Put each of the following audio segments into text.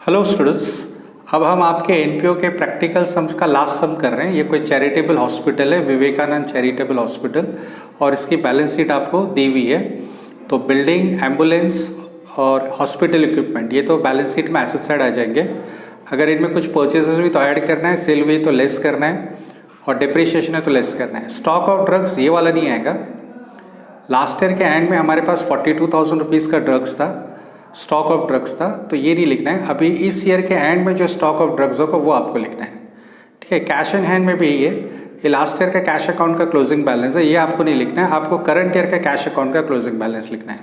Hello students, अब हम आपके एनपीओ के प्रैक्टिकल सम्स का लास्ट सम कर रहे हैं। ये कोई चैरिटेबल हॉस्पिटल है, विवेकानंद चैरिटेबल हॉस्पिटल, और इसकी बैलेंस शीट आपको दी हुई है। तो बिल्डिंग, एम्बुलेंस और हॉस्पिटल इक्विपमेंट, ये तो बैलेंस शीट में एसेट साइड आ जाएंगे। अगर इनमें कुछ परचेजेस हुई तो ऐड करना है, सेल हुई तो लेस करना है, और डिप्रिशिएशन है तो लेस करना है। स्टॉक ऑफ ड्रग्स ये वाला नहीं आएगा। लास्ट ईयर के एंड में हमारे पास 42,000 रुपीज़ का ड्रग्स था, स्टॉक ऑफ ड्रग्स था, तो ये नहीं लिखना है। अभी इस ईयर के एंड में जो स्टॉक ऑफ ड्रग्स होगा वो आपको लिखना है, ठीक है। कैश इन हैंड में भी यही है, ये लास्ट ईयर का कैश अकाउंट का क्लोजिंग बैलेंस है, ये आपको नहीं लिखना है। आपको करंट ईयर का कैश अकाउंट का क्लोजिंग बैलेंस लिखना है।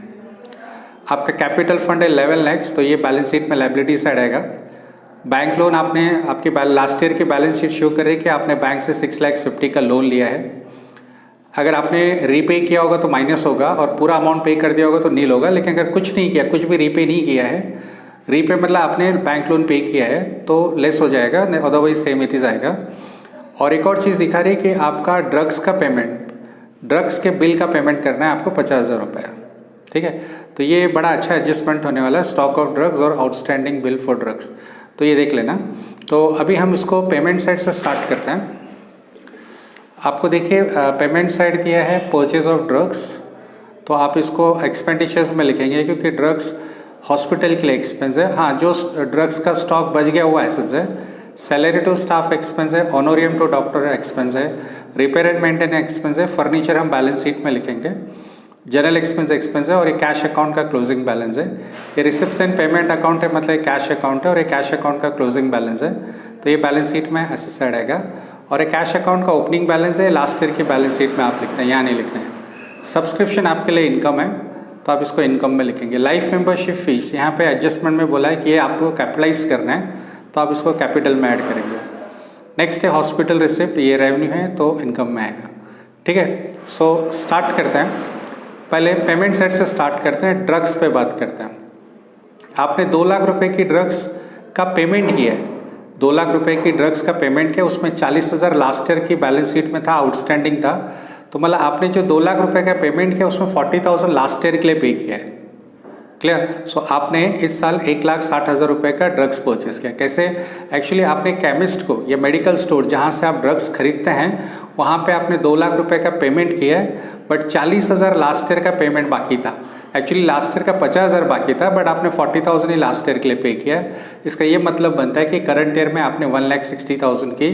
आपका कैपिटल फंड है 11 लाख, तो ये बैलेंस शीट में लायबिलिटी साइड आएगा। बैंक लोन आपने आपकी लास्ट ईयर की बैलेंस शीट शो कर रही है कि आपने बैंक से 6,50,000 का लोन लिया है। अगर आपने रीपे किया होगा तो माइनस होगा, और पूरा अमाउंट पे कर दिया होगा तो नील होगा। लेकिन अगर कुछ नहीं किया, कुछ भी रीपे नहीं किया है, रीपे मतलब आपने बैंक लोन पे किया है, तो लेस हो जाएगा, अदरवाइज सेम इट इज आएगा। और एक और चीज़ दिखा रही है कि आपका ड्रग्स का पेमेंट, ड्रग्स के बिल का पेमेंट करना है आपको 50,000 रुपये, ठीक है। तो ये बड़ा अच्छा एडजस्टमेंट होने वाला है, स्टॉक ऑफ ड्रग्स और आउटस्टैंडिंग बिल फॉर ड्रग्स, तो ये देख लेना। तो अभी हम इसको पेमेंट साइड से स्टार्ट करते हैं। आपको देखिए पेमेंट साइड दिया है परचेज ऑफ ड्रग्स, तो आप इसको एक्सपेंडिचर्स में लिखेंगे क्योंकि ड्रग्स हॉस्पिटल के लिए एक्सपेंस है। हाँ, जो ड्रग्स का स्टॉक बच गया वो एसेट्स है। सैलरी टू स्टाफ एक्सपेंस है, ऑनोरियम टू डॉक्टर एक्सपेंस है, रिपेयर एंड मेंटेनेंस एक्सपेंस है, फर्नीचर हम बैलेंस शीट में लिखेंगे, जनरल एक्सपेंस है, और ये कैश अकाउंट का क्लोजिंग बैलेंस है। ये रिसिप्शन पेमेंट अकाउंट है, मतलब कैश अकाउंट है, और ये कैश अकाउंट का क्लोजिंग बैलेंस है, तो ये बैलेंस शीट में एसेट साइड आएगा। और ये कैश अकाउंट का ओपनिंग बैलेंस है, लास्ट ईयर की बैलेंस शीट में आप लिखते हैं, यहाँ नहीं लिखते हैं। सब्सक्रिप्शन आपके लिए इनकम है, तो आप इसको इनकम में लिखेंगे। लाइफ मेंबरशिप फीस, यहाँ पे एडजस्टमेंट में बोला है कि ये आपको कैपिटलाइज करना है, तो आप इसको कैपिटल में ऐड करेंगे। नेक्स्ट है हॉस्पिटल रिसिप्ट, ये रेवेन्यू है तो इनकम में आएगा, ठीक है। सो स्टार्ट करते हैं, पहले पेमेंट साइड से स्टार्ट करते हैं, ड्रग्स पे बात करते हैं। आपने 2 लाख रुपए की ड्रग्स का पेमेंट किया है, 2 लाख रुपए की ड्रग्स का पेमेंट किया, उसमें 40,000 लास्ट ईयर की बैलेंस शीट में था, आउटस्टैंडिंग था। तो मतलब आपने जो 2 लाख रुपए का पेमेंट किया उसमें 40,000 लास्ट ईयर के लिए पे किया है, क्लियर। सो आपने इस साल 1,60,000 रुपए का ड्रग्स परचेस किया। कैसे? एक्चुअली आपने केमिस्ट को या मेडिकल स्टोर जहाँ से आप ड्रग्स खरीदते हैं वहाँ पे आपने 2 लाख रुपए का पेमेंट किया है, बट 40,000 लास्ट ईयर का पेमेंट बाकी था। एक्चुअली लास्ट ईयर का 50,000 बाकी था, बट आपने 40,000 ही लास्ट ईयर के लिए पे किया है। इसका ये मतलब बनता है कि करंट ईयर में आपने 1,60,000 की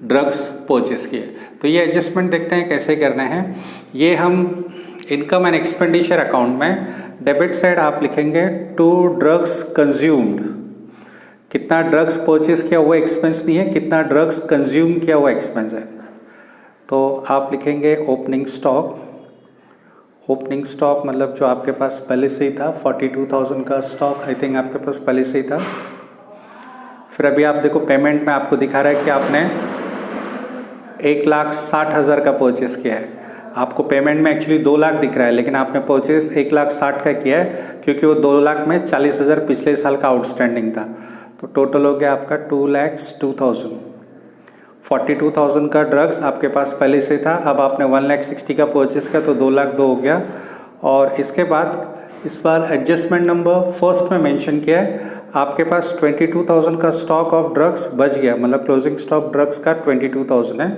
ड्रग्स परचेस किए। तो ये एडजस्टमेंट देखते हैं कैसे करना है। ये हम इनकम एंड एक्सपेंडिचर अकाउंट में डेबिट साइड आप लिखेंगे टू ड्रग्स कंज्यूम्ड, कितना ड्रग्स परचेस किया वो एक्सपेंस नहीं है, कितना ड्रग्स कंज्यूम किया वो एक्सपेंस है। तो आप लिखेंगे ओपनिंग स्टॉक, ओपनिंग स्टॉक मतलब जो आपके पास पहले से ही था, 42,000 का स्टॉक आई थिंक आपके पास पहले से ही था। फिर अभी आप देखो पेमेंट में आपको दिखा रहा है कि आपने 1,60,000 का परचेस किया है। आपको पेमेंट में एक्चुअली 2 लाख दिख रहा है, लेकिन आपने परचेस 1,60,000 का किया है क्योंकि वो 2 लाख में 40,000 पिछले साल का आउटस्टैंडिंग था। तो टोटल हो गया आपका 2,02,000। 42,000 का ड्रग्स आपके पास पहले से था, अब आपने 1,60,000 का परचेस किया तो 2,02,000 हो गया। और इसके बाद इस बार एडजस्टमेंट नंबर फर्स्ट में मेंशन किया है, आपके पास 22,000 का स्टॉक ऑफ ड्रग्स बच गया, मतलब क्लोजिंग स्टॉक ड्रग्स का 22,000 है।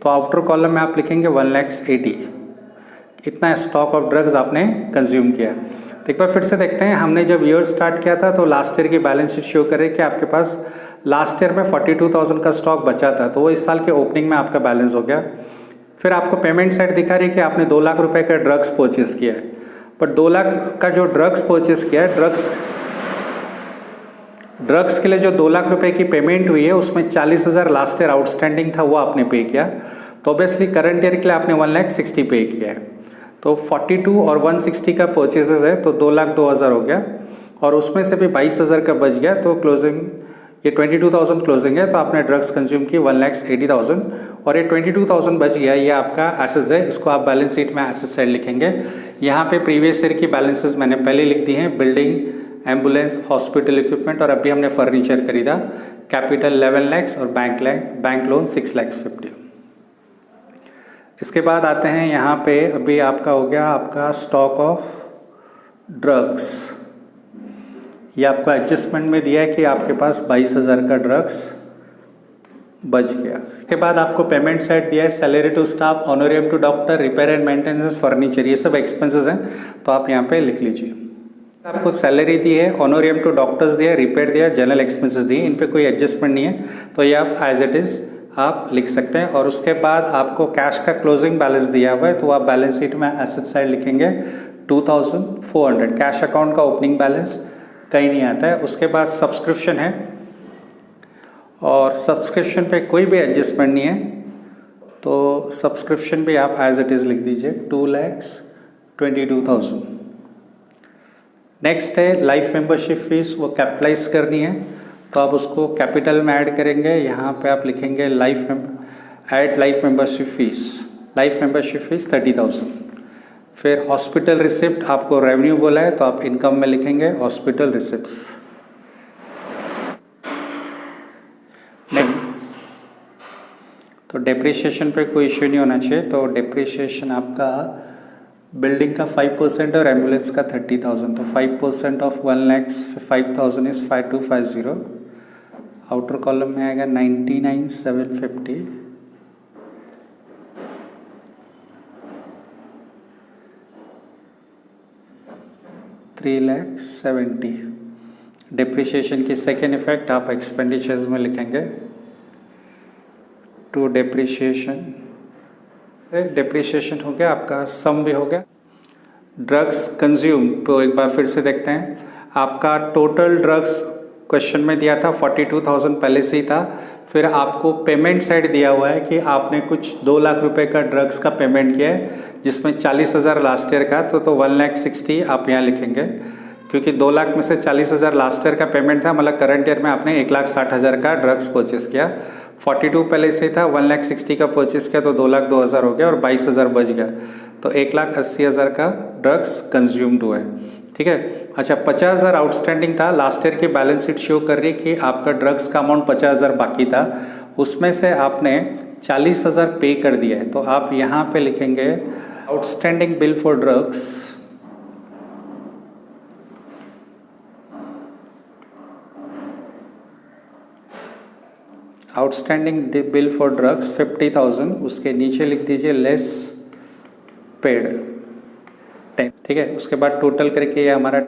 तो आउटर कॉलम में आप लिखेंगे 1,80,000, इतना स्टॉक ऑफ ड्रग्स आपने कंज्यूम किया। तो एक बार फिर से देखते हैं, हमने जब ईयर स्टार्ट किया था तो लास्ट ईयर की बैलेंस शीट शो करे कि आपके पास लास्ट ईयर में 42,000 का स्टॉक बचा था, तो वो इस साल के ओपनिंग में आपका बैलेंस हो गया। फिर आपको पेमेंट साइड दिखा रही है कि आपने 2 लाख रुपए का ड्रग्स परचेस किया है, बट 2 लाख का जो ड्रग्स परचेस किया है, ड्रग्स के लिए जो 2 लाख रुपए की पेमेंट हुई है उसमें 40,000 लास्ट ईयर आउटस्टैंडिंग था, वो आपने पे किया। तो ऑब्वियसली करंट ईयर के लिए आपने 1,60,000 पे किया है। तो 42 और 160 का परचेजेस है, तो 2,02,000 हो गया, और उसमें से भी 22,000 का बच गया, तो क्लोजिंग ये 22,000 क्लोजिंग है। तो आपने ड्रग्स कंज्यूम की 1,80,000, और ये 22,000 बच गया, ये आपका एसेट्स है। इसको आप बैलेंस शीट में एसेट साइड लिखेंगे। यहाँ पे प्रीवियस ईयर की बैलेंसेस मैंने पहले लिख दी हैं, बिल्डिंग, एम्बुलेंस, हॉस्पिटल इक्विपमेंट, और अभी हमने फर्नीचर खरीदा। कैपिटल 11 लाख और बैंक लोन 6,50,000। इसके बाद आते हैं यहाँ पे, अभी आपका हो गया आपका स्टॉक ऑफ ड्रग्स, ये आपको एडजस्टमेंट में दिया है कि आपके पास 22,000 का ड्रग्स बच गया। इसके बाद आपको पेमेंट साइड दिया है, salary to staff, honorarium to doctor, repair and maintenance, furniture, ये सब एक्सपेंसेस हैं, तो आप यहाँ पे लिख लीजिए। आपको सैलरी दी है, ऑनोरियम टू डॉक्टर्स दिया, रिपेयर दिया, जनरल एक्सपेंसेस दिए, इन पे कोई एडजस्टमेंट नहीं है, तो ये आप एज इट इज़ आप लिख सकते हैं। और उसके बाद आपको कैश का क्लोजिंग बैलेंस दिया हुआ है, तो आप बैलेंस शीट में एसेट साइड लिखेंगे 2400। कैश अकाउंट का ओपनिंग बैलेंस कहीं नहीं आता है। उसके बाद सब्सक्रिप्शन है, और सब्सक्रिप्शन पे कोई भी एडजस्टमेंट नहीं है, तो सब्सक्रिप्शन भी आप एज इट इज़ लिख दीजिए 2,22,000। नेक्स्ट है लाइफ मेंबरशिप फीस, वो कैपिटलाइज करनी है, तो आप उसको कैपिटल में ऐड करेंगे। यहाँ पे आप लिखेंगे life membership fees, life membership fees 30,000। फिर हॉस्पिटल रिसिप्ट, आपको रेवेन्यू बोला है, तो आप इनकम में लिखेंगे हॉस्पिटल रिसिप्ट्स। तो डेप्रिसिएशन पे कोई इश्यू नहीं होना चाहिए, तो डेप्रिसिएशन आपका बिल्डिंग का 5% और एम्बुलेंस का 30,000, तो 5% ऑफ 1,05,000 इज 5250। आउटर कॉलम में आएगा 99,750। $3,70,000। डेप्रिसिएशन की सेकेंड इफेक्ट आप एक्सपेंडिचर्स में लिखेंगे टू डेप्रिसिएशन हो गया, आपका सम भी हो गया। ड्रग्स कंज्यूम, तो एक बार फिर से देखते हैं। आपका टोटल ड्रग्स क्वेश्चन में दिया था 42,000 पहले से ही था। फिर आपको पेमेंट साइड दिया हुआ है कि आपने कुछ 2 लाख रुपए का ड्रग्स का पेमेंट किया है, जिसमें 40,000 लास्ट ईयर का, तो 1,60,000 आप यहाँ लिखेंगे, क्योंकि 2 लाख में से 40,000 लास्ट ईयर का पेमेंट था, मतलब करंट ईयर में आपने 1,60,000 का ड्रग्स परचेस किया। 42 पहले से था, 1,60,000 का परचेस किया, तो 2,02,000 हो गया और 22,000 बच गया, तो 1,80,000 का ड्रग्स कंज्यूम्ड हुआ है। ठीक है। अच्छा, 50,000 आउटस्टैंडिंग था, लास्ट ईयर की बैलेंस शीट शो कर रही है कि आपका ड्रग्स का अमाउंट 50,000 बाकी था, उसमें से आपने 40,000 पे कर दिया है, तो आप यहाँ पे लिखेंगे outstanding bill for drugs, outstanding bill for drugs 50,000, उसके नीचे लिख दीजिए लेस पेड 10। ठीक है। उसके बाद टोटल करके ये हमारा